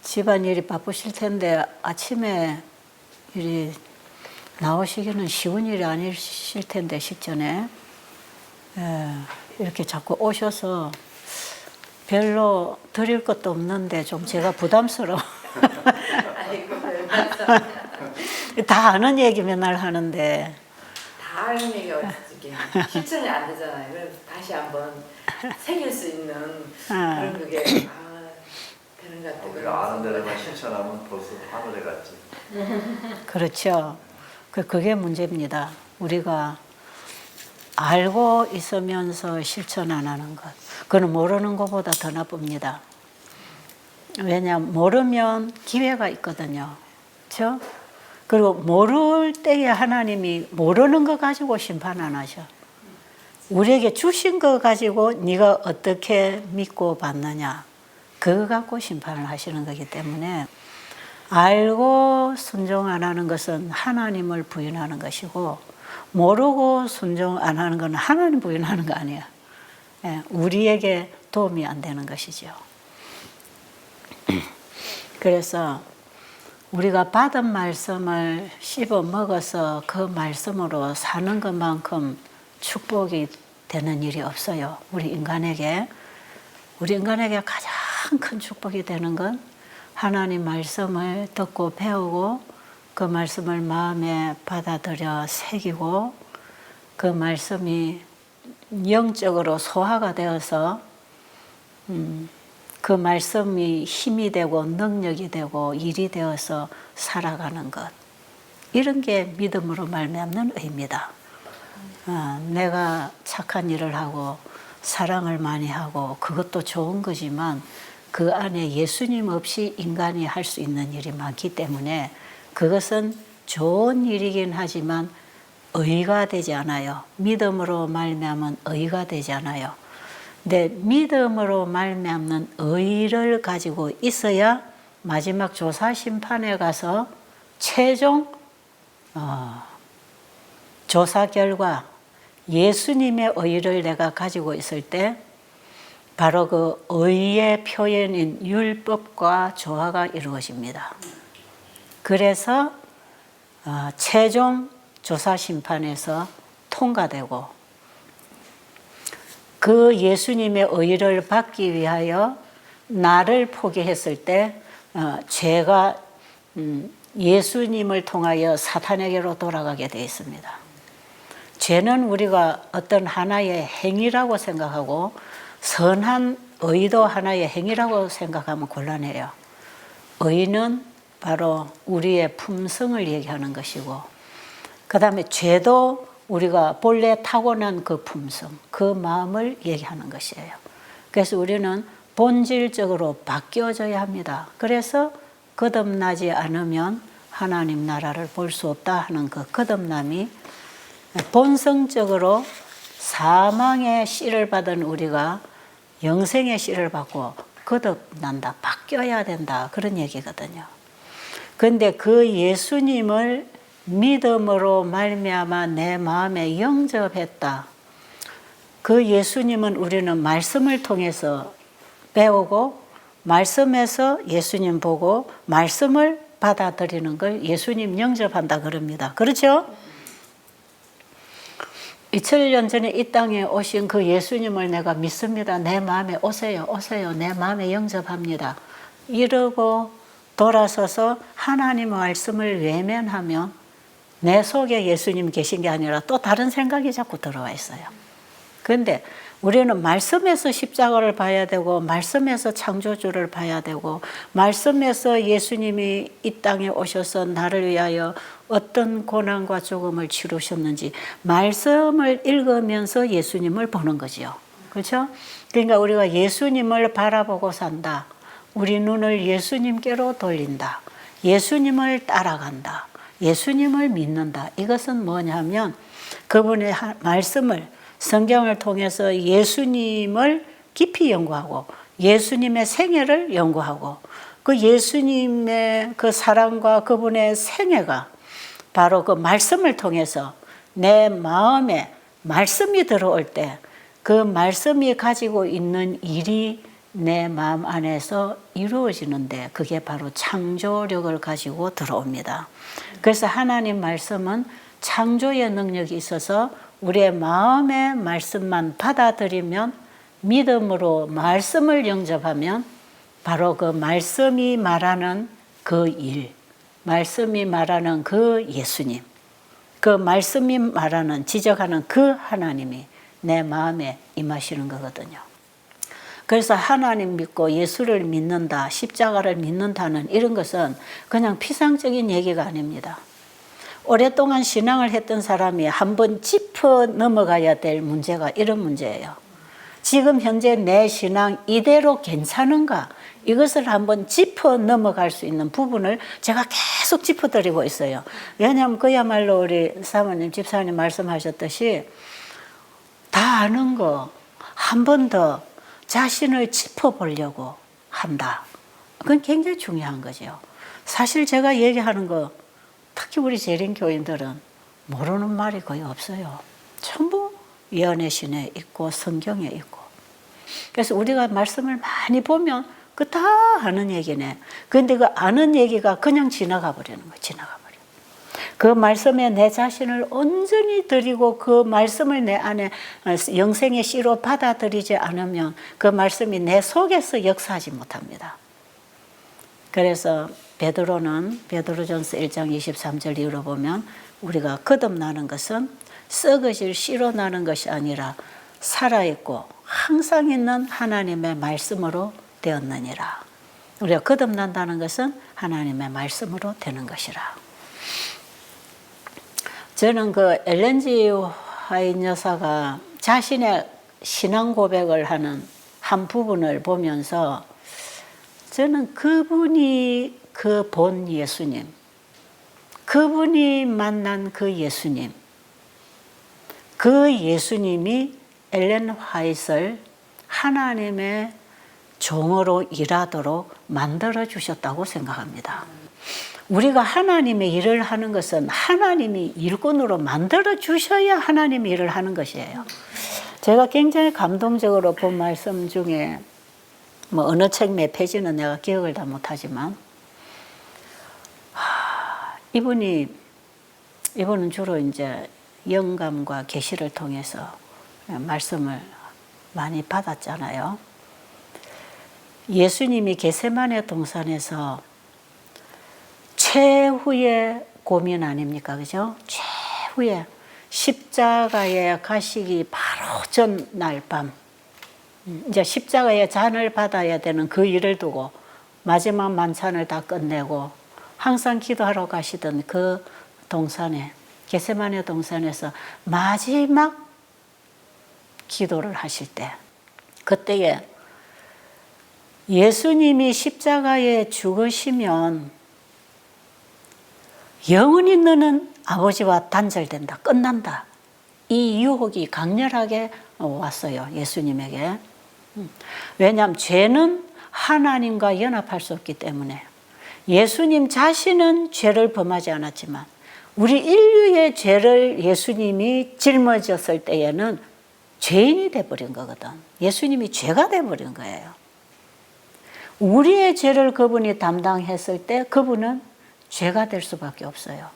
집안일이 바쁘실 텐데 아침에 일이 나오시기는 쉬운 일이 아니실 텐데 식전에 이렇게 자꾸 오셔서 별로 드릴 것도 없는데 좀 제가 부담스러워. 아이고 별 말씀. 다 아는 얘기 맨날 하는데 다 아는 얘기가 어떻게 실천이 안 되잖아요. 그래서 다시 한번 새길 수 있는 그런 그게 되는 것 같아요. 우리가 아는 대로만 실천하면 벌써 하늘에 갔지. 그렇죠. 그게 문제입니다. 우리가 알고 있으면서 실천 안 하는 것. 그건 모르는 것보다 더 나쁩니다. 왜냐하면 모르면 기회가 있거든요. 그렇죠? 그리고 모를 때에 하나님이 모르는 거 가지고 심판 안 하셔. 우리에게 주신 거 가지고 네가 어떻게 믿고 받느냐. 그거 갖고 심판을 하시는 거기 때문에 알고 순종 안 하는 것은 하나님을 부인하는 것이고 모르고 순종 안 하는 것은 하나님 부인하는 거 아니에요. 우리에게 도움이 안 되는 것이죠. 그래서 우리가 받은 말씀을 씹어 먹어서 그 말씀으로 사는 것만큼 축복이 되는 일이 없어요. 우리 인간에게 가장 큰 축복이 되는 건 하나님 말씀을 듣고 배우고 그 말씀을 마음에 받아들여 새기고 그 말씀이 영적으로 소화가 되어서 그 말씀이 힘이 되고 능력이 되고 일이 되어서 살아가는 것. 이런 게 믿음으로 말미암는 의입니다. 내가 착한 일을 하고 사랑을 많이 하고 그것도 좋은 거지만 그 안에 예수님 없이 인간이 할 수 있는 일이 많기 때문에 그것은 좋은 일이긴 하지만 의가 되지 않아요. 믿음으로 말미암은 의가 되지 않아요. 근데 믿음으로 말미암는 의를 가지고 있어야 마지막 조사 심판에 가서 최종 조사 결과 예수님의 의를 내가 가지고 있을 때 바로 그 의의 표현인 율법과 조화가 이루어집니다. 그래서 최종 조사 심판에서 통과되고 그 예수님의 의를 받기 위하여 나를 포기했을 때 죄가 예수님을 통하여 사탄에게로 돌아가게 되어 있습니다. 죄는 우리가 어떤 하나의 행위라고 생각하고 선한 의도 하나의 행위라고 생각하면 곤란해요. 의는 바로 우리의 품성을 얘기하는 것이고 그 다음에 죄도 우리가 본래 타고난 그 품성, 그 마음을 얘기하는 것이에요. 그래서 우리는 본질적으로 바뀌어져야 합니다. 그래서 거듭나지 않으면 하나님 나라를 볼 수 없다 하는 그 거듭남이 본성적으로 사망의 씨를 받은 우리가 영생의 씨를 받고 거듭난다, 바뀌어야 된다 그런 얘기거든요. 그런데 그 예수님을 믿음으로 말미암아 내 마음에 영접했다. 그 예수님은 우리는 말씀을 통해서 배우고 말씀에서 예수님 보고 말씀을 받아들이는 걸 예수님 영접한다 그럽니다. 그렇죠? 2000년 전에 이 땅에 오신 그 예수님을 내가 믿습니다. 내 마음에 오세요. 내 마음에 영접합니다. 이러고 돌아서서 하나님의 말씀을 외면하면 내 속에 예수님 계신 게 아니라 또 다른 생각이 자꾸 들어와 있어요. 그런데 우리는 말씀에서 십자가를 봐야 되고 말씀에서 창조주를 봐야 되고 말씀에서 예수님이 이 땅에 오셔서 나를 위하여 어떤 고난과 죽음을 치르셨는지 말씀을 읽으면서 예수님을 보는 거지요. 그렇죠? 그러니까 우리가 예수님을 바라보고 산다. 우리 눈을 예수님께로 돌린다. 예수님을 따라간다. 예수님을 믿는다. 이것은 뭐냐면 그분의 말씀을 성경을 통해서 예수님을 깊이 연구하고 예수님의 생애를 연구하고 그 예수님의 그 사랑과 그분의 생애가 바로 그 말씀을 통해서 내 마음에 말씀이 들어올 때 그 말씀이 가지고 있는 일이 내 마음 안에서 이루어지는데 그게 바로 창조력을 가지고 들어옵니다. 그래서 하나님 말씀은 창조의 능력이 있어서 우리의 마음의 말씀만 받아들이면 믿음으로 말씀을 영접하면 바로 그 말씀이 말하는 그 일, 말씀이 말하는 그 예수님, 그 말씀이 말하는 지적하는 그 하나님이 내 마음에 임하시는 거거든요. 그래서 하나님 믿고 예수를 믿는다, 십자가를 믿는다는 이런 것은 그냥 피상적인 얘기가 아닙니다. 오랫동안 신앙을 했던 사람이 한번 짚어 넘어가야 될 문제가 이런 문제예요. 지금 현재 내 신앙 이대로 괜찮은가? 이것을 한번 짚어 넘어갈 수 있는 부분을 제가 계속 짚어드리고 있어요. 왜냐하면 그야말로 우리 사모님, 집사님 말씀하셨듯이 다 아는 거 한 번 더 자신을 짚어보려고 한다. 그건 굉장히 중요한 거죠. 사실 제가 얘기하는 거 특히 우리 재림 교인들은 모르는 말이 거의 없어요. 전부 예언의 신에 있고 성경에 있고. 그래서 우리가 말씀을 많이 보면 그 다 아는 얘기네. 그런데 그 아는 얘기가 그냥 지나가 버리는 거예요. 지나가 버려. 그 말씀에 내 자신을 온전히 드리고 그 말씀을 내 안에 영생의 씨로 받아들이지 않으면 그 말씀이 내 속에서 역사하지 못합니다. 그래서 베드로전서 1장 23절 이후로 보면 우리가 거듭나는 것은 썩어질 씨로 나는 것이 아니라 살아있고 항상 있는 하나님의 말씀으로 되었느니라. 우리가 거듭난다는 것은 하나님의 말씀으로 되는 것이라. 저는 그 엘렌 G 화이트 여사가 자신의 신앙 고백을 하는 한 부분을 보면서 저는 그분이 그 본 예수님, 그분이 만난 그 예수님, 그 예수님이 엘렌 화이트를 하나님의 종으로 일하도록 만들어 주셨다고 생각합니다. 우리가 하나님의 일을 하는 것은 하나님이 일꾼으로 만들어 주셔야 하나님의 일을 하는 것이에요. 제가 굉장히 감동적으로 본 말씀 중에 뭐 어느 책 몇 페이지는 내가 기억을 다 못하지만 이분은 주로 이제 영감과 계시를 통해서 말씀을 많이 받았잖아요. 예수님이 겟세마네 동산에서 최후의 고민 아닙니까? 그죠? 최후의 십자가에 가시기 바로 전날 밤, 이제 십자가의 잔을 받아야 되는 그 일을 두고 마지막 만찬을 다 끝내고 항상 기도하러 가시던 그 동산에, 겟세마네 동산에서 마지막 기도를 하실 때, 그때에 예수님이 십자가에 죽으시면 영원히 너는 아버지와 단절된다, 끝난다. 이 유혹이 강렬하게 왔어요, 예수님에게. 왜냐하면 죄는 하나님과 연합할 수 없기 때문에. 예수님 자신은 죄를 범하지 않았지만 우리 인류의 죄를 예수님이 짊어졌을 때에는 죄인이 돼버린 거거든. 예수님이 죄가 돼버린 거예요. 우리의 죄를 그분이 담당했을 때 그분은 죄가 될 수밖에 없어요.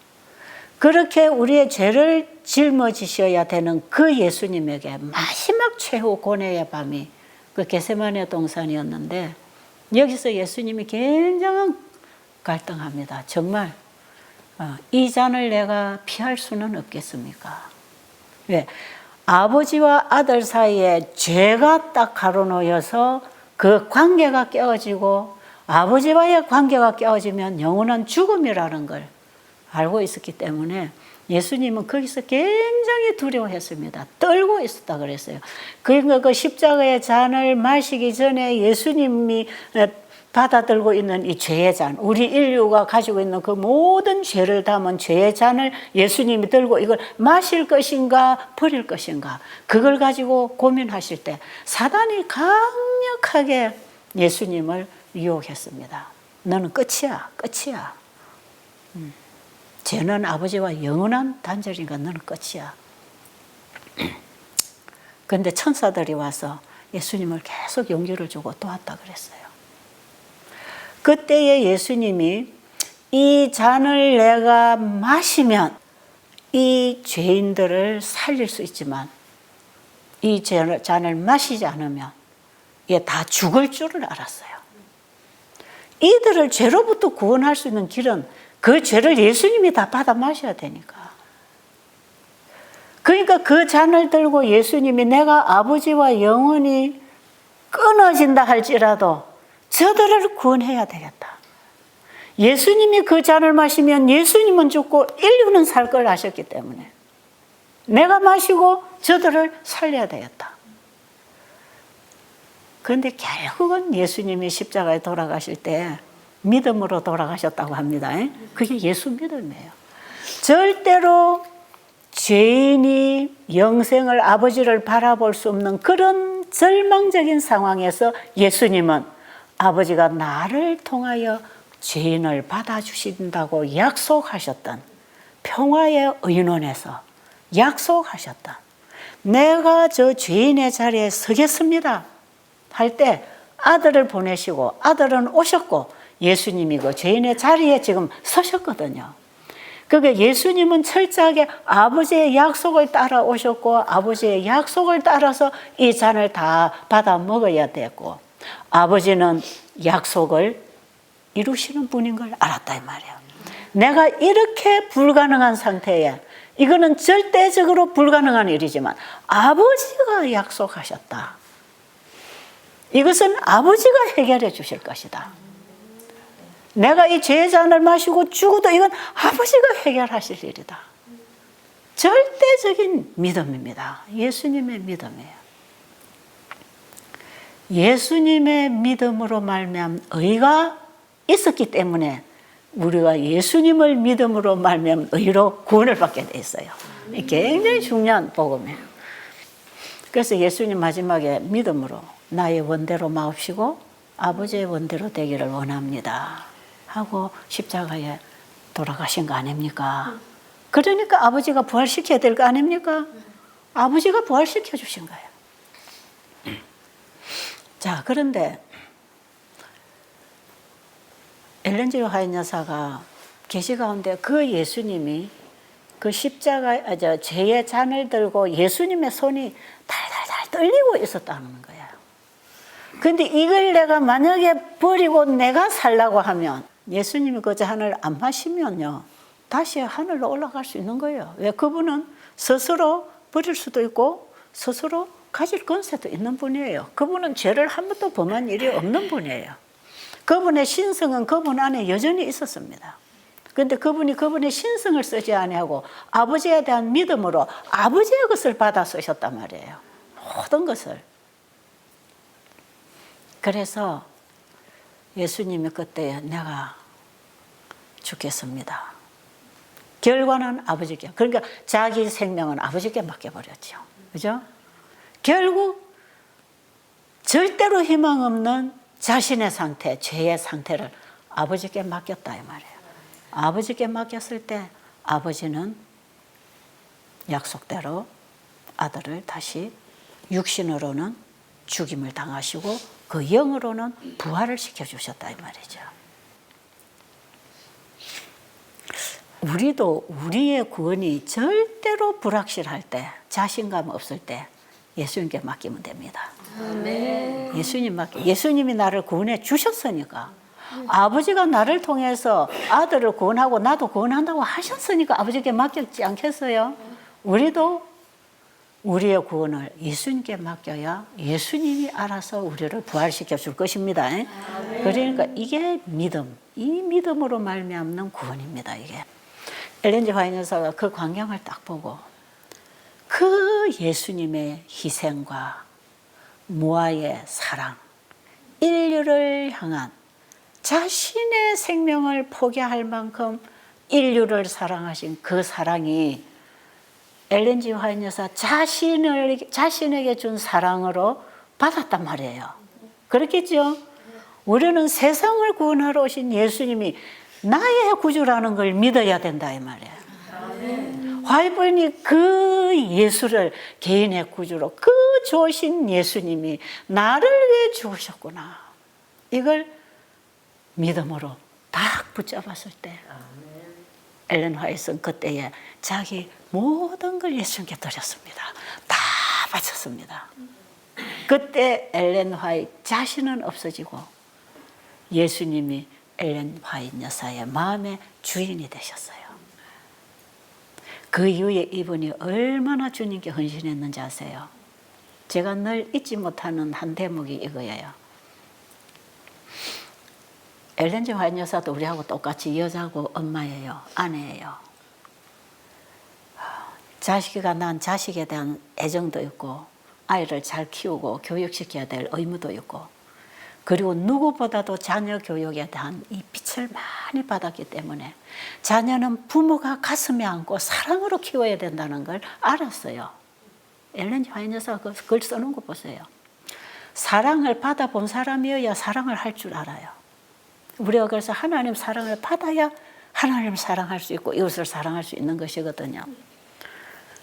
그렇게 우리의 죄를 짊어지셔야 되는 그 예수님에게 마지막 최후 고뇌의 밤이 그 겟세마네 동산이었는데, 여기서 예수님이 굉장히 갈등합니다. 정말 이 잔을 내가 피할 수는 없겠습니까? 왜? 아버지와 아들 사이에 죄가 딱 가로놓여서 그 관계가 깨어지고 아버지와의 관계가 깨어지면 영원한 죽음이라는 걸 알고 있었기 때문에 예수님은 거기서 굉장히 두려워했습니다. 떨고 있었다 그랬어요. 그러니까 그 십자가의 잔을 마시기 전에 예수님이 받아들고 있는 이 죄의 잔, 우리 인류가 가지고 있는 그 모든 죄를 담은 죄의 잔을 예수님이 들고 이걸 마실 것인가 버릴 것인가, 그걸 가지고 고민하실 때 사단이 강력하게 예수님을 유혹했습니다. 너는 끝이야, 끝이야. 죄는 아버지와 영원한 단절이니까 너는 끝이야. 그런데 천사들이 와서 예수님을 계속 용기를 주고 도왔다 그랬어요. 그때에 예수님이 이 잔을 내가 마시면 이 죄인들을 살릴 수 있지만 이 잔을 마시지 않으면 얘 다 죽을 줄을 알았어요. 이들을 죄로부터 구원할 수 있는 길은 그 죄를 예수님이 다 받아 마셔야 되니까. 그러니까 그 잔을 들고 예수님이 내가 아버지와 영원히 끊어진다 할지라도 저들을 구원해야 되겠다. 예수님이 그 잔을 마시면 예수님은 죽고 인류는 살 걸 아셨기 때문에 내가 마시고 저들을 살려야 되겠다. 그런데 결국은 예수님이 십자가에 돌아가실 때 믿음으로 돌아가셨다고 합니다. 그게 예수 믿음이에요. 절대로 죄인이 영생을 아버지를 바라볼 수 없는 그런 절망적인 상황에서 예수님은 아버지가 나를 통하여 죄인을 받아주신다고 약속하셨던 평화의 의논에서 약속하셨던 내가 저 죄인의 자리에 서겠습니다 할 때 아들을 보내시고 아들은 오셨고 예수님이 그 죄인의 자리에 지금 서셨거든요. 그러니까 예수님은 철저하게 아버지의 약속을 따라 오셨고 아버지의 약속을 따라서 이 잔을 다 받아 먹어야 됐고 아버지는 약속을 이루시는 분인 걸 알았다 이 말이에요. 내가 이렇게 불가능한 상태에 이거는 절대적으로 불가능한 일이지만 아버지가 약속하셨다. 이것은 아버지가 해결해 주실 것이다. 내가 이 죄의 잔을 마시고 죽어도 이건 아버지가 해결하실 일이다. 절대적인 믿음입니다. 예수님의 믿음이에요. 예수님의 믿음으로 말미암은 의가 있었기 때문에 우리가 예수님을 믿음으로 말미암은 의로 구원을 받게 돼 있어요. 굉장히 중요한 복음이에요. 그래서 예수님 마지막에 믿음으로 나의 원대로 마옵시고 아버지의 원대로 되기를 원합니다 하고 십자가에 돌아가신 거 아닙니까? 그러니까 아버지가 부활시켜야 될 거 아닙니까? 아버지가 부활시켜 주신 거예요. 자, 그런데 엘렌 G. 화이트 여사가 계시 가운데 그 예수님이 그 십자가, 죄의 잔을 들고 예수님의 손이 달달달 떨리고 있었다는 거예요. 근데 이걸 내가 만약에 버리고 내가 살라고 하면 예수님이 그 잔을 안 마시면요 다시 하늘로 올라갈 수 있는 거예요. 왜? 그분은 스스로 버릴 수도 있고 스스로 가질 권세도 있는 분이에요. 그분은 죄를 한 번도 범한 일이 없는 분이에요. 그분의 신성은 그분 안에 여전히 있었습니다. 그런데 그분이 그분의 신성을 쓰지 아니하고 아버지에 대한 믿음으로 아버지의 것을 받아 쓰셨단 말이에요. 모든 것을. 그래서 예수님이 그때 내가 죽겠습니다. 결과는 아버지께. 그러니까 자기 생명은 아버지께 맡겨버렸죠. 그죠? 결국 절대로 희망 없는 자신의 상태, 죄의 상태를 아버지께 맡겼다 이 말이에요. 아버지께 맡겼을 때 아버지는 약속대로 아들을 다시 육신으로는 죽임을 당하시고 그 영으로는 부활을 시켜주셨다 이 말이죠. 우리도 우리의 구원이 절대로 불확실할 때, 자신감 없을 때 예수님께 맡기면 됩니다. 아멘. 예수님이 나를 구원해 주셨으니까 아버지가 나를 통해서 아들을 구원하고 나도 구원한다고 하셨으니까 아버지께 맡겼지 않겠어요? 우리도 우리의 구원을 예수님께 맡겨야 예수님이 알아서 우리를 부활시켜 줄 것입니다. 그러니까 이게 믿음, 이 믿음으로 말미암는 구원입니다. 이게 엘렌 G. 화이트 여사가 그 광경을 딱 보고 그 예수님의 희생과 무아의 사랑, 인류를 향한 자신의 생명을 포기할 만큼 인류를 사랑하신 그 사랑이 엘렌 G. 화이트 여사 자신에게 준 사랑으로 받았단 말이에요. 그렇겠죠? 우리는 세상을 구원하러 오신 예수님이 나의 구주라는 걸 믿어야 된다 이 말이에요. 화이트는 그 예수를 개인의 구주로 그 좋으신 예수님이 나를 왜 주셨구나. 이걸 믿음으로 딱 붙잡았을 때 엘렌 화이트는 그때에 자기 모든 걸 예수님께 드렸습니다. 다 바쳤습니다. 그때 엘렌 화이트 자신은 없어지고 예수님이 엘렌 화이트 여사의 마음의 주인이 되셨어요. 그 이후에 이분이 얼마나 주님께 헌신했는지 아세요? 제가 늘 잊지 못하는 한 대목이 이거예요. 엘렌 화이트 여사도 우리하고 똑같이 여자고 엄마예요. 아내예요. 자식이가 난 자식에 대한 애정도 있고 아이를 잘 키우고 교육시켜야 될 의무도 있고 그리고 누구보다도 자녀 교육에 대한 이 빛을 많이 받았기 때문에 자녀는 부모가 가슴에 안고 사랑으로 키워야 된다는 걸 알았어요. 엘렌 화이트 여사가 글 써놓은 거 보세요. 사랑을 받아본 사람이어야 사랑을 할 줄 알아요. 우리가 그래서 하나님 사랑을 받아야 하나님을 사랑할 수 있고 이웃을 사랑할 수 있는 것이거든요.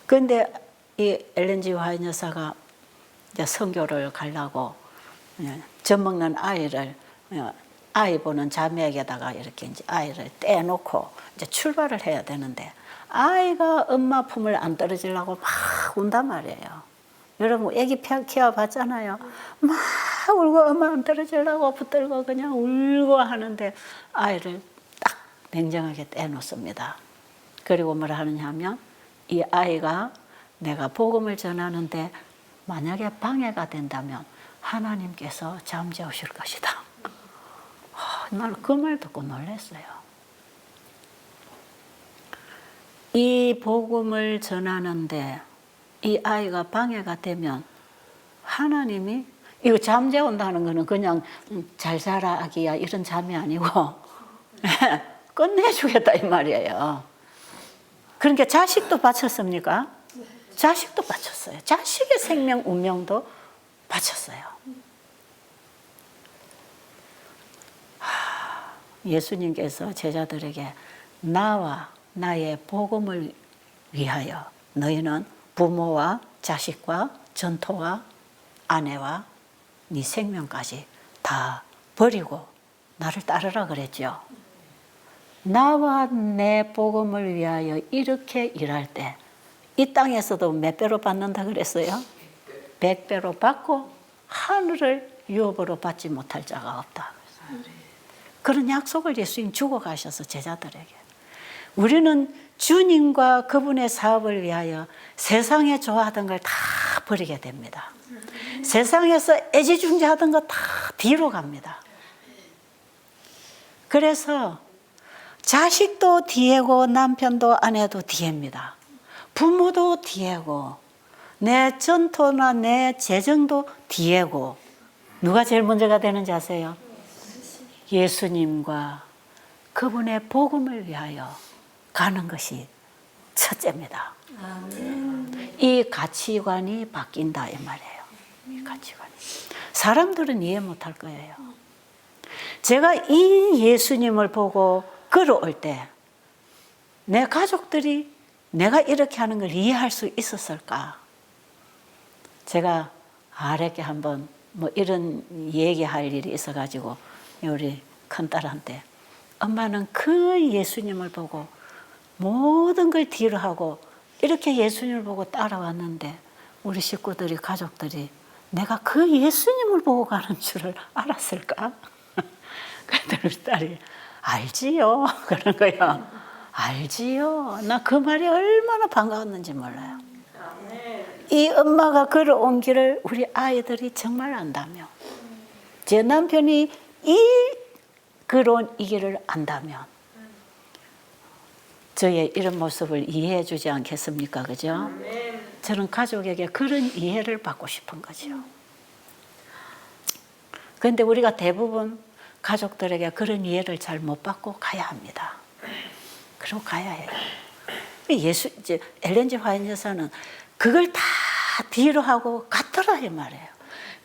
그런데 이 엘렌 화이트 여사가 이제 선교를 가려고 젖 먹는 아이를 아이 보는 자매에게다가 이렇게 이제 아이를 떼놓고 이제 출발을 해야 되는데 아이가 엄마 품을 안 떨어지려고 막 운단 말이에요. 여러분 애기 키워봤잖아요. 막 울고 엄마 안 떨어지려고 붙들고 그냥 울고 하는데 아이를 딱 냉정하게 떼놓습니다. 그리고 뭐라 하느냐 하면 이 아이가 내가 복음을 전하는데 만약에 방해가 된다면 하나님께서 잠재우실 것이다. 나는 그 말 듣고 놀랐어요. 이 복음을 전하는데 이 아이가 방해가 되면 하나님이 이거 잠재운다는 거는 그냥 잘 자라 아기야 이런 잠이 아니고 끝내주겠다 이 말이에요. 그러니까 자식도 바쳤습니까? 자식도 바쳤어요. 자식의 생명 운명도 바쳤어요. 예수님께서 제자들에게 나와 나의 복음을 위하여 너희는 부모와 자식과 전토와 아내와 네 생명까지 다 버리고 나를 따르라 그랬죠. 나와 내 복음을 위하여 이렇게 일할 때 이 땅에서도 몇 배로 받는다 그랬어요? 100배로 받고 하늘을 유업으로 받지 못할 자가 없다. 그런 약속을 예수님 주고 가셔서 제자들에게. 우리는 주님과 그분의 사업을 위하여 세상에 좋아하던 걸 다 버리게 됩니다. 세상에서 애지중지하던 거 다 뒤로 갑니다. 그래서 자식도 뒤에고 남편도 아내도 뒤입니다. 부모도 뒤에고 내 전토나 내 재정도 뒤에고 누가 제일 먼저가 되는지 아세요? 예수님과 그분의 복음을 위하여 가는 것이 첫째입니다. 이 가치관이 바뀐다 이 말이에요. 이 가치관이. 사람들은 이해 못할 거예요. 제가 이 예수님을 보고 걸어올 때 내 가족들이 내가 이렇게 하는 걸 이해할 수 있었을까? 제가 아랫게 한번 뭐 이런 얘기할 일이 있어가지고 우리 큰딸한테 엄마는 그 예수님을 보고 모든 걸 뒤로 하고 이렇게 예수님을 보고 따라왔는데 우리 식구들이 가족들이 내가 그 예수님을 보고 가는 줄을 알았을까? 그랬더니 우리 딸이 알지요 그런 거야. 알지요. 나 그 말이 얼마나 반가웠는지 몰라요. 이 엄마가 걸어온 길을 우리 아이들이 정말 안다면 제 남편이 이 걸어온 이 길을 안다면 저의 이런 모습을 이해해 주지 않겠습니까? 그죠? 저는 가족에게 그런 이해를 받고 싶은 거죠. 그런데 우리가 대부분 가족들에게 그런 이해를 잘 못 받고 가야 합니다. 그리고 가야 해요. 엘렌 화이트 여사는 그걸 다 뒤로 하고 갔더라 이 말이에요.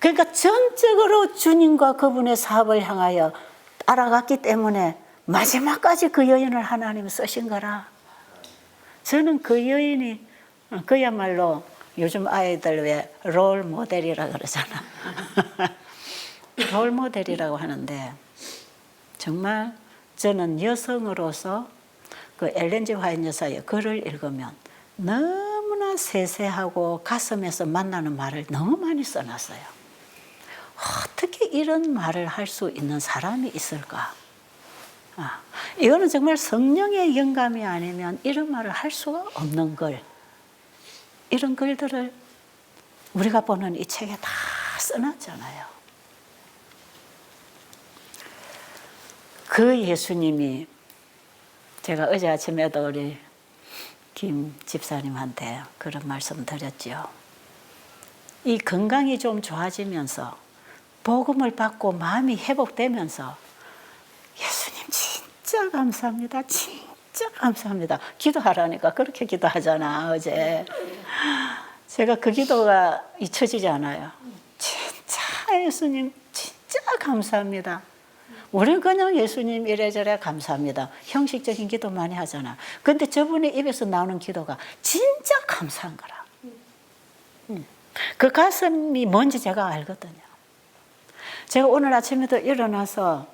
그러니까 전적으로 주님과 그분의 사업을 향하여 따라갔기 때문에 마지막까지 그 여인을 하나님이 쓰신 거라. 저는 그 여인이 그야말로 요즘 아이들 왜 롤 모델이라 그러잖아. 롤 모델이라고 하는데 정말 저는 여성으로서 그 엘렌 G 화이트 여사의 글을 읽으면 너무나 세세하고 가슴에서 만나는 말을 너무 많이 써놨어요. 어떻게 이런 말을 할 수 있는 사람이 있을까? 이거는 정말 성령의 영감이 아니면 이런 말을 할 수가 없는 글. 이런 글들을 우리가 보는 이 책에 다 써놨잖아요. 그 예수님이 제가 어제 아침에도 우리 김 집사님한테 그런 말씀 드렸죠. 이 건강이 좀 좋아지면서 복음을 받고 마음이 회복되면서 예수님 진짜 감사합니다. 진짜 감사합니다. 기도하라니까 그렇게 기도하잖아 어제. 제가 그 기도가 잊혀지지 않아요. 진짜 예수님 진짜 감사합니다. 우리는 그냥 예수님 이래저래 감사합니다. 형식적인 기도 많이 하잖아. 근데 저분의 입에서 나오는 기도가 진짜 감사한 거라. 그 가슴이 뭔지 제가 알거든요. 제가 오늘 아침에도 일어나서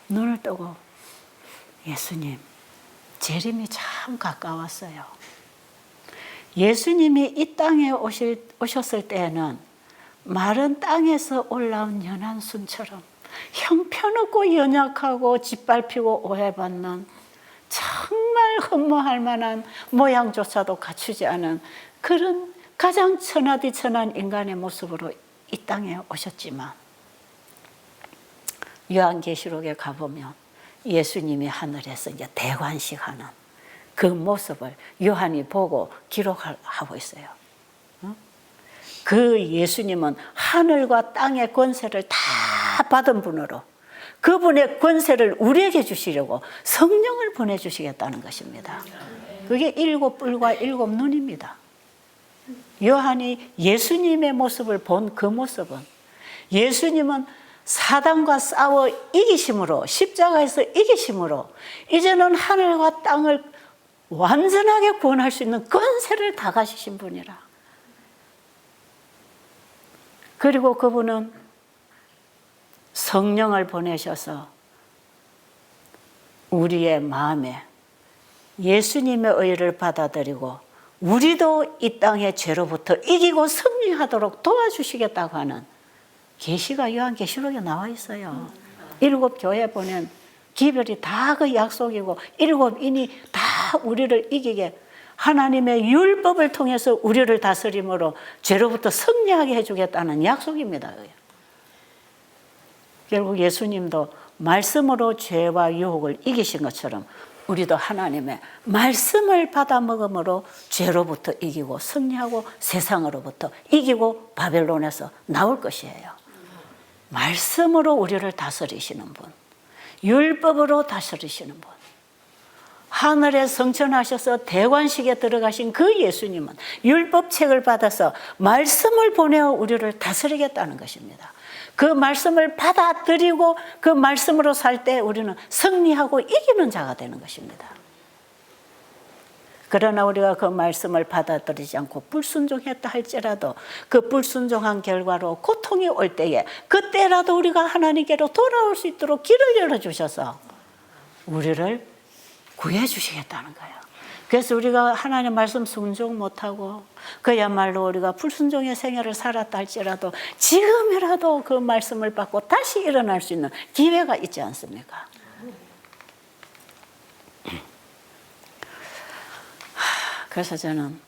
눈을 뜨고 예수님 재림이 참 가까웠어요. 예수님이 이 땅에 오셨을 때에는 마른 땅에서 올라온 연한 순처럼 형편없고 연약하고 짓밟히고 오해받는 정말 흠모할 만한 모양조차도 갖추지 않은 그런 가장 천하디천한 인간의 모습으로 이 땅에 오셨지만 요한계시록에 가보면 예수님이 하늘에서 이제 대관식하는 그 모습을 요한이 보고 기록하고 있어요. 그 예수님은 하늘과 땅의 권세를 다 받은 분으로 그분의 권세를 우리에게 주시려고 성령을 보내주시겠다는 것입니다. 그게 7뿔과 7눈입니다. 요한이 예수님의 모습을 본 그 모습은 예수님은 사단과 싸워 이기심으로 십자가에서 이기심으로 이제는 하늘과 땅을 완전하게 구원할 수 있는 권세를 다 가지신 분이라. 그리고 그분은 성령을 보내셔서 우리의 마음에 예수님의 의를 받아들이고 우리도 이 땅의 죄로부터 이기고 승리하도록 도와주시겠다고 하는 계시가 요한계시록에 나와 있어요. 7 교회 보낸 기별이 다 그 약속이고 7인이 다 우리를 이기게 하나님의 율법을 통해서 우리를 다스림으로 죄로부터 승리하게 해주겠다는 약속입니다. 결국 예수님도 말씀으로 죄와 유혹을 이기신 것처럼 우리도 하나님의 말씀을 받아 먹음으로 죄로부터 이기고 승리하고 세상으로부터 이기고 바벨론에서 나올 것이에요. 말씀으로 우리를 다스리시는 분, 율법으로 다스리시는 분, 하늘에 성천하셔서 대관식에 들어가신 그 예수님은 율법책을 받아서 말씀을 보내어 우리를 다스리겠다는 것입니다. 그 말씀을 받아들이고 그 말씀으로 살 때 우리는 승리하고 이기는 자가 되는 것입니다. 그러나 우리가 그 말씀을 받아들이지 않고 불순종했다 할지라도 그 불순종한 결과로 고통이 올 때에 그때라도 우리가 하나님께로 돌아올 수 있도록 길을 열어주셔서 우리를 구해주시겠다는 거예요. 그래서 우리가 하나님 말씀 순종 못하고 그야말로 우리가 불순종의 생애를 살았다 할지라도 지금이라도 그 말씀을 받고 다시 일어날 수 있는 기회가 있지 않습니까? 그래서 저는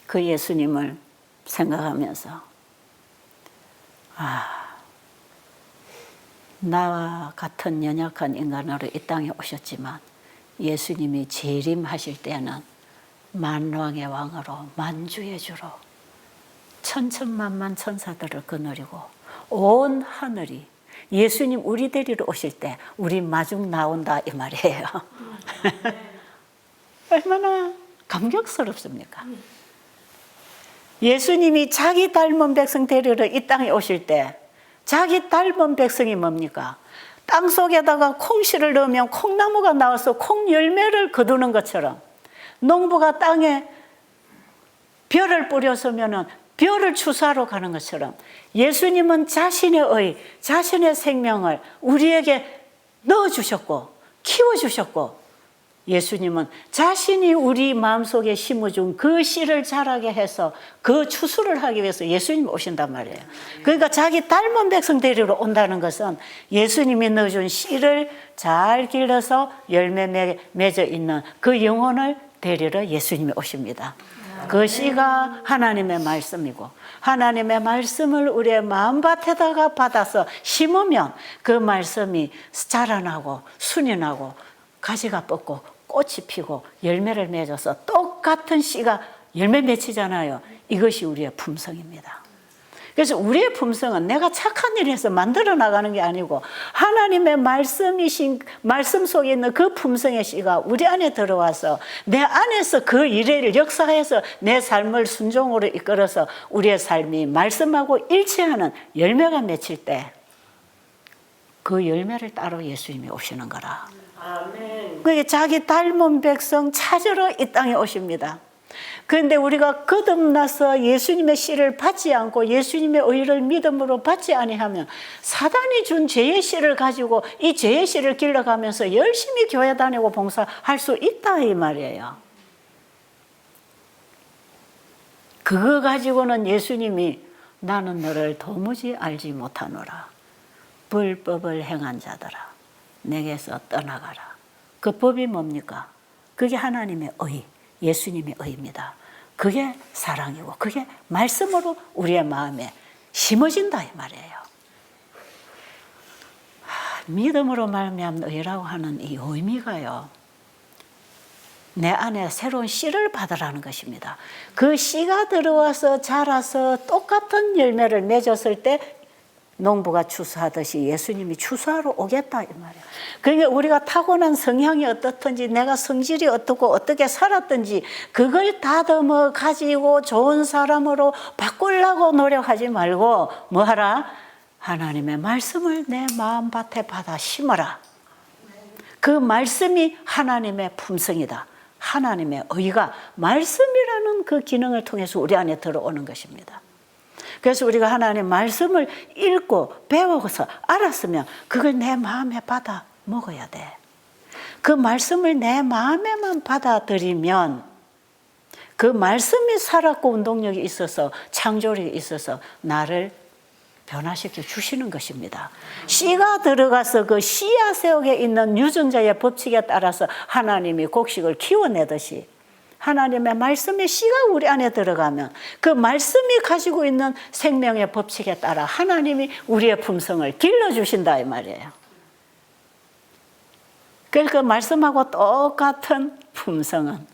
그 예수님을 생각하면서 나와 같은 연약한 인간으로 이 땅에 오셨지만 예수님이 재림하실 때는 만왕의 왕으로 만주의 주로 천천만만 천사들을 거느리고 온 하늘이 예수님 우리 데리러 오실 때 우리 마중 나온다 이 말이에요. 얼마나 감격스럽습니까? 예수님이 자기 닮은 백성 데리러 이 땅에 오실 때 자기 닮은 백성이 뭡니까? 땅속에다가 콩씨를 넣으면 콩나무가 나와서 콩열매를 거두는 것처럼 농부가 땅에 벼를 뿌렸으면은 벼를 추수하러 가는 것처럼 예수님은 자신의 의, 자신의 생명을 우리에게 넣어주셨고 키워주셨고 예수님은 자신이 우리 마음속에 심어준 그 씨를 자라게 해서 그 추수를 하기 위해서 예수님이 오신단 말이에요. 그러니까 자기 닮은 백성 데리러 온다는 것은 예수님이 넣어준 씨를 잘 길러서 열매 맺어 있는 그 영혼을 데리러 예수님이 오십니다. 그 씨가 하나님의 말씀이고 하나님의 말씀을 우리의 마음밭에다가 받아서 심으면 그 말씀이 자라나고 순이 나고 가지가 뻗고 꽃이 피고 열매를 맺어서 똑같은 씨가 열매 맺히잖아요. 이것이 우리의 품성입니다. 그래서 우리의 품성은 내가 착한 일을 해서 만들어 나가는 게 아니고 하나님의 말씀 속에 있는 그 품성의 씨가 우리 안에 들어와서 내 안에서 그 일을 역사해서 내 삶을 순종으로 이끌어서 우리의 삶이 말씀하고 일치하는 열매가 맺힐 때 그 열매를 따로 예수님이 오시는 거라. 아멘. 그게 자기 닮은 백성 찾으러 이 땅에 오십니다. 그런데 우리가 거듭나서 예수님의 씨를 받지 않고 예수님의 의를 믿음으로 받지 아니하면 사단이 준 죄의 씨를 가지고 이 죄의 씨를 길러가면서 열심히 교회 다니고 봉사할 수 있다 이 말이에요. 그거 가지고는 예수님이 나는 너를 도무지 알지 못하노라. 불법을 행한 자들아 내게서 떠나가라. 그 법이 뭡니까? 그게 하나님의 의, 예수님의 의입니다. 그게 사랑이고 그게 말씀으로 우리의 마음에 심어진다 이 말이에요. 믿음으로 말미암는 의라고 하는 이 의미가요. 내 안에 새로운 씨를 받으라는 것입니다. 그 씨가 들어와서 자라서 똑같은 열매를 맺었을 때 농부가 추수하듯이 예수님이 추수하러 오겠다 이 말이에요. 그러니까 우리가 타고난 성향이 어떻든지 내가 성질이 어떻고 어떻게 살았든지 그걸 다듬어 가지고 좋은 사람으로 바꾸려고 노력하지 말고 뭐하라? 하나님의 말씀을 내 마음밭에 받아 심어라. 그 말씀이 하나님의 품성이다. 하나님의 의가 말씀이라는 그 기능을 통해서 우리 안에 들어오는 것입니다. 그래서 우리가 하나님 말씀을 읽고 배워서 알았으면 그걸 내 마음에 받아 먹어야 돼. 그 말씀을 내 마음에만 받아들이면 그 말씀이 살았고 운동력이 있어서 창조력이 있어서 나를 변화시켜 주시는 것입니다. 씨가 들어가서 그 씨앗 속에 있는 유전자의 법칙에 따라서 하나님이 곡식을 키워내듯이 하나님의 말씀의 씨가 우리 안에 들어가면 그 말씀이 가지고 있는 생명의 법칙에 따라 하나님이 우리의 품성을 길러주신다 이 말이에요. 그러니까 그 말씀하고 똑같은 품성은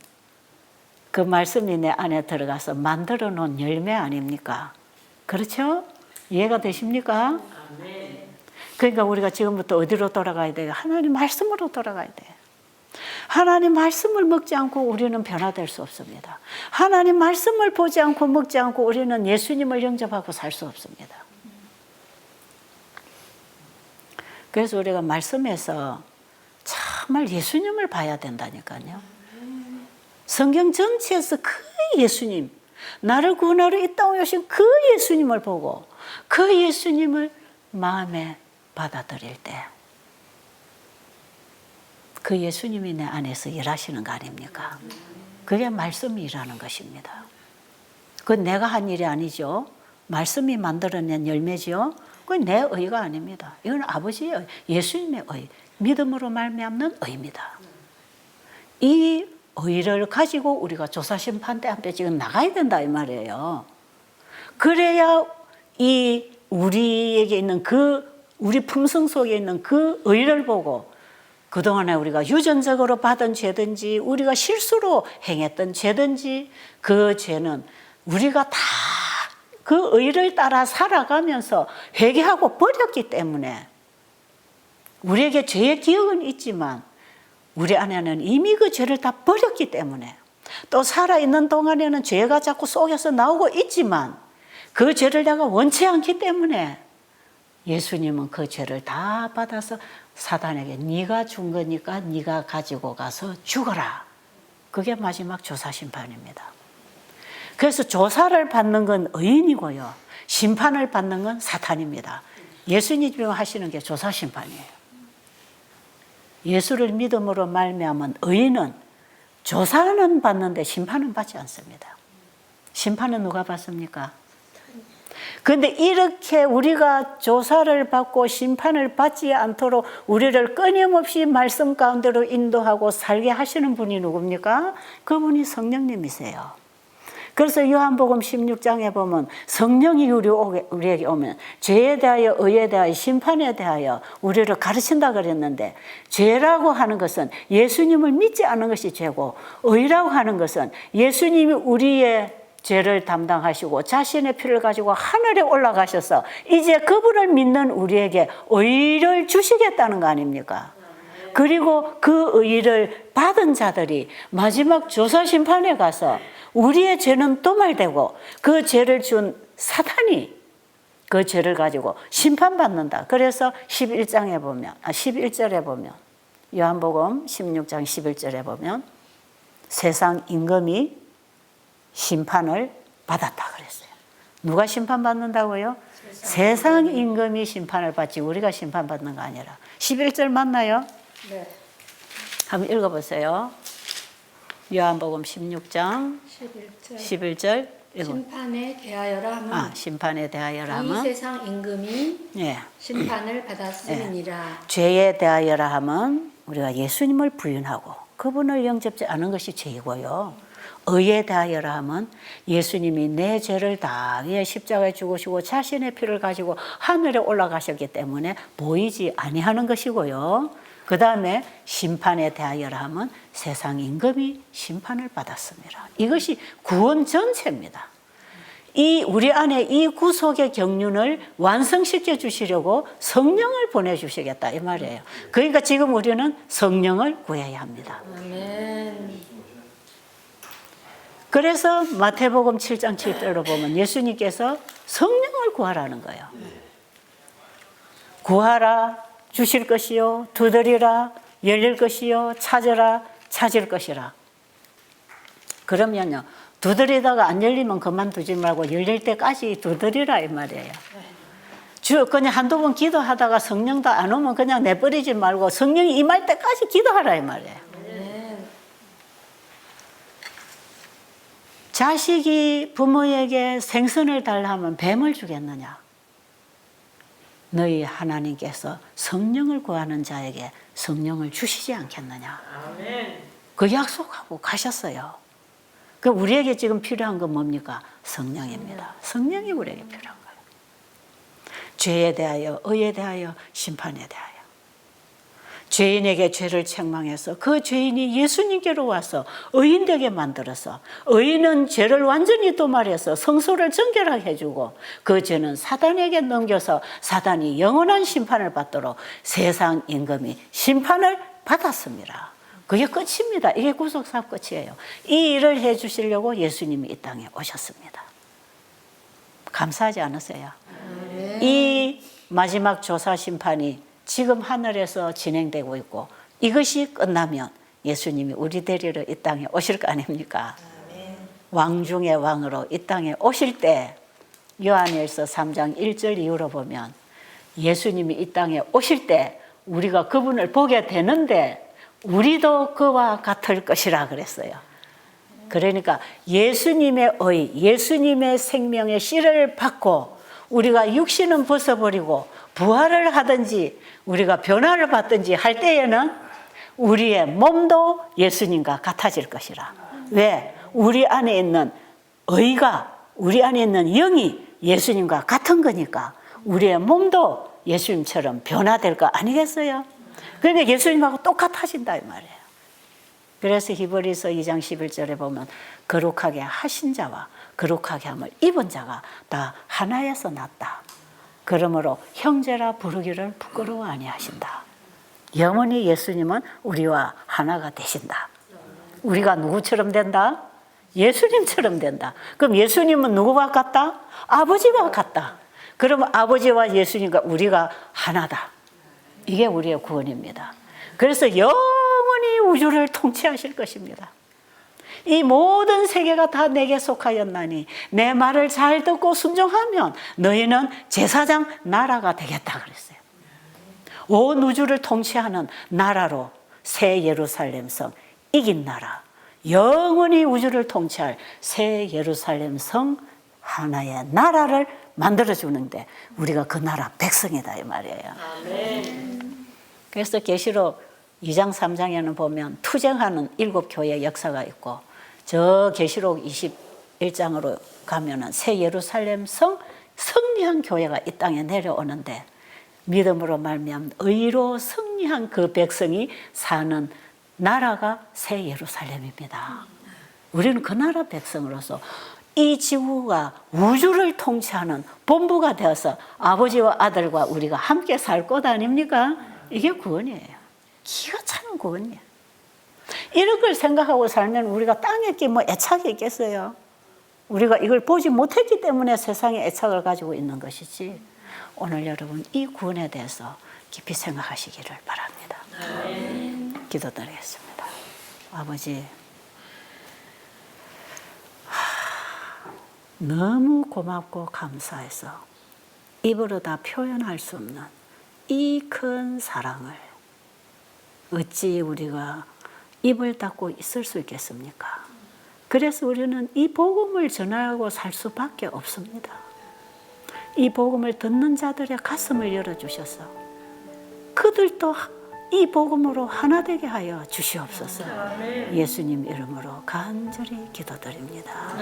그 말씀이 내 안에 들어가서 만들어 놓은 열매 아닙니까? 그렇죠? 이해가 되십니까? 그러니까 우리가 지금부터 어디로 돌아가야 돼요? 하나님 말씀으로 돌아가야 돼요. 하나님 말씀을 먹지 않고 우리는 변화될 수 없습니다. 하나님 말씀을 보지 않고 먹지 않고 우리는 예수님을 영접하고 살 수 없습니다. 그래서 우리가 말씀에서 정말 예수님을 봐야 된다니까요. 성경 전체에서 그 예수님, 나를 구원하러 이 땅에 오신 그 예수님을 보고 그 예수님을 마음에 받아들일 때 그 예수님이 내 안에서 일하시는 거 아닙니까? 그게 말씀이 일하는 것입니다. 그건 내가 한 일이 아니죠. 말씀이 만들어낸 열매죠. 그건 내 의가 아닙니다. 이건 아버지의 의, 예수님의 의, 믿음으로 말미암는 의입니다. 이 의를 가지고 우리가 조사심판대 앞에 지금 나가야 된다 이 말이에요. 그래야 이 우리에게 있는 우리 품성 속에 있는 그 의를 보고 그동안에 우리가 유전적으로 받은 죄든지 우리가 실수로 행했던 죄든지 그 죄는 우리가 다 그 의를 따라 살아가면서 회개하고 버렸기 때문에 우리에게 죄의 기억은 있지만 우리 안에는 이미 그 죄를 다 버렸기 때문에 또 살아있는 동안에는 죄가 자꾸 속에서 나오고 있지만 그 죄를 내가 원치 않기 때문에 예수님은 그 죄를 다 받아서 사단에게 네가 준 거니까 네가 가지고 가서 죽어라. 그게 마지막 조사심판입니다. 그래서 조사를 받는 건 의인이고요. 심판을 받는 건 사탄입니다. 예수님이 하시는 게 조사 심판이에요. 예수를 믿음으로 말미암은 의인은 조사는 받는데 심판은 받지 않습니다. 심판은 누가 받습니까? 그런데 이렇게 우리가 조사를 받고 심판을 받지 않도록 우리를 끊임없이 말씀 가운데로 인도하고 살게 하시는 분이 누굽니까? 그분이 성령님이세요. 그래서 요한복음 16장에 보면 성령이 우리에게 오면 죄에 대하여 의에 대하여 심판에 대하여 우리를 가르친다 그랬는데, 죄라고 하는 것은 예수님을 믿지 않는 것이 죄고, 의라고 하는 것은 예수님이 우리의 죄를 담당하시고 자신의 피를 가지고 하늘에 올라가셔서 이제 그분을 믿는 우리에게 의를 주시겠다는 거 아닙니까? 그리고 그 의를 받은 자들이 마지막 조사 심판에 가서 우리의 죄는 도말되고 그 죄를 준 사탄이 그 죄를 가지고 심판받는다. 그래서 11절에 보면 요한복음 16장 11절에 보면 세상 임금이 심판을 받았다 그랬어요. 누가 심판받는다고요? 세상 임금이 심판을 받지 우리가 심판받는 거 아니라. 11절 맞나요? 네. 한번 읽어보세요. 요한복음 16장 11절 심판에 대하여라 함은 심판에 대하여라 이 함은 세상 임금이 예. 심판을 받았음이니라. 죄에 대하여라 함은 우리가 예수님을 부인하고 그분을 영접지 않은 것이 죄이고요. 의에 대하여라 함은 예수님이 내 죄를 다 위해 십자가에 죽으시고 자신의 피를 가지고 하늘에 올라가셨기 때문에 보이지 아니하는 것이고요. 그 다음에 심판에 대하여라 함은 세상 임금이 심판을 받았습니다. 이것이 구원 전체입니다. 우리 안에 이 구속의 경륜을 완성시켜 주시려고 성령을 보내주시겠다 이 말이에요. 그러니까 지금 우리는 성령을 구해야 합니다. 아멘. 그래서 마태복음 7장 7절로 보면 예수님께서 성령을 구하라는 거예요. 구하라 주실 것이요, 두드리라 열릴 것이요, 찾으라 찾을 것이라. 그러면요, 두드리다가 안 열리면 그만두지 말고 열릴 때까지 두드리라 이 말이에요. 그냥 한두 번 기도하다가 성령도 안 오면 그냥 내버리지 말고 성령이 임할 때까지 기도하라 이 말이에요. 자식이 부모에게 생선을 달라 하면 뱀을 주겠느냐? 너희 하나님께서 성령을 구하는 자에게 성령을 주시지 않겠느냐? 아멘. 그 약속하고 가셨어요. 그 우리에게 지금 필요한 건 뭡니까? 성령입니다. 성령이 우리에게 필요한 거예요. 죄에 대하여, 의에 대하여, 심판에 대하여. 죄인에게 죄를 책망해서 그 죄인이 예수님께로 와서 의인 되게 만들어서, 의인은 죄를 완전히 도말해서 성소를 정결하게 해주고 그 죄는 사단에게 넘겨서 사단이 영원한 심판을 받도록 세상 임금이 심판을 받았습니다. 그게 끝입니다. 이게 구속사업 끝이에요. 이 일을 해주시려고 예수님이 이 땅에 오셨습니다. 감사하지 않으세요? 이 마지막 조사 심판이 지금 하늘에서 진행되고 있고 이것이 끝나면 예수님이 우리 데리러 이 땅에 오실 거 아닙니까? 왕 중의 왕으로 이 땅에 오실 때 요한일서 3장 1절 이후로 보면 예수님이 이 땅에 오실 때 우리가 그분을 보게 되는데 우리도 그와 같을 것이라 그랬어요. 그러니까 예수님의 의, 예수님의 생명의 씨를 받고 우리가 육신은 벗어버리고 부활을 하든지 우리가 변화를 받든지 할 때에는 우리의 몸도 예수님과 같아질 것이라. 왜? 우리 안에 있는 의가, 우리 안에 있는 영이 예수님과 같은 거니까 우리의 몸도 예수님처럼 변화될 거 아니겠어요? 그러니까 예수님하고 똑같아진다 이 말이에요. 그래서 히브리서 2장 11절에 보면 거룩하게 하신 자와 거룩하게 함을 입은 자가 다 하나에서 났다. 그러므로 형제라 부르기를 부끄러워 아니하신다. 영원히 예수님은 우리와 하나가 되신다. 우리가 누구처럼 된다? 예수님처럼 된다. 그럼 예수님은 누구와 같다? 아버지와 같다. 그러면 아버지와 예수님과 우리가 하나다. 이게 우리의 구원입니다. 그래서 영원히 우주를 통치하실 것입니다. 이 모든 세계가 다 내게 속하였나니 내 말을 잘 듣고 순종하면 너희는 제사장 나라가 되겠다 그랬어요. 온 우주를 통치하는 나라로 새 예루살렘 성, 이긴 나라, 영원히 우주를 통치할 새 예루살렘 성 하나의 나라를 만들어주는데 우리가 그 나라 백성이다 이 말이에요. 그래서 계시록 2장 3장에는 보면 투쟁하는 7교회의 역사가 있고 저 계시록 21장으로 가면은 새 예루살렘 성 승리한 교회가 이 땅에 내려오는데 믿음으로 말미암아 의로 승리한 그 백성이 사는 나라가 새 예루살렘입니다. 우리는 그 나라 백성으로서 이 지구가 우주를 통치하는 본부가 되어서 아버지와 아들과 우리가 함께 살 것 아닙니까? 이게 구원이에요. 기가 차는 구원이에요. 이런 걸 생각하고 살면 우리가 땅에 뭐 애착이 있겠어요? 우리가 이걸 보지 못했기 때문에 세상에 애착을 가지고 있는 것이지. 오늘 여러분 이 구원에 대해서 깊이 생각하시기를 바랍니다. 기도드리겠습니다. 아버지, 너무 고맙고 감사해서 입으로 다 표현할 수 없는 이 큰 사랑을 어찌 우리가 입을 닫고 있을 수 있겠습니까? 그래서 우리는 이 복음을 전하고 살 수밖에 없습니다. 이 복음을 듣는 자들의 가슴을 열어주셔서 그들도 이 복음으로 하나 되게 하여 주시옵소서. 예수님 이름으로 간절히 기도드립니다.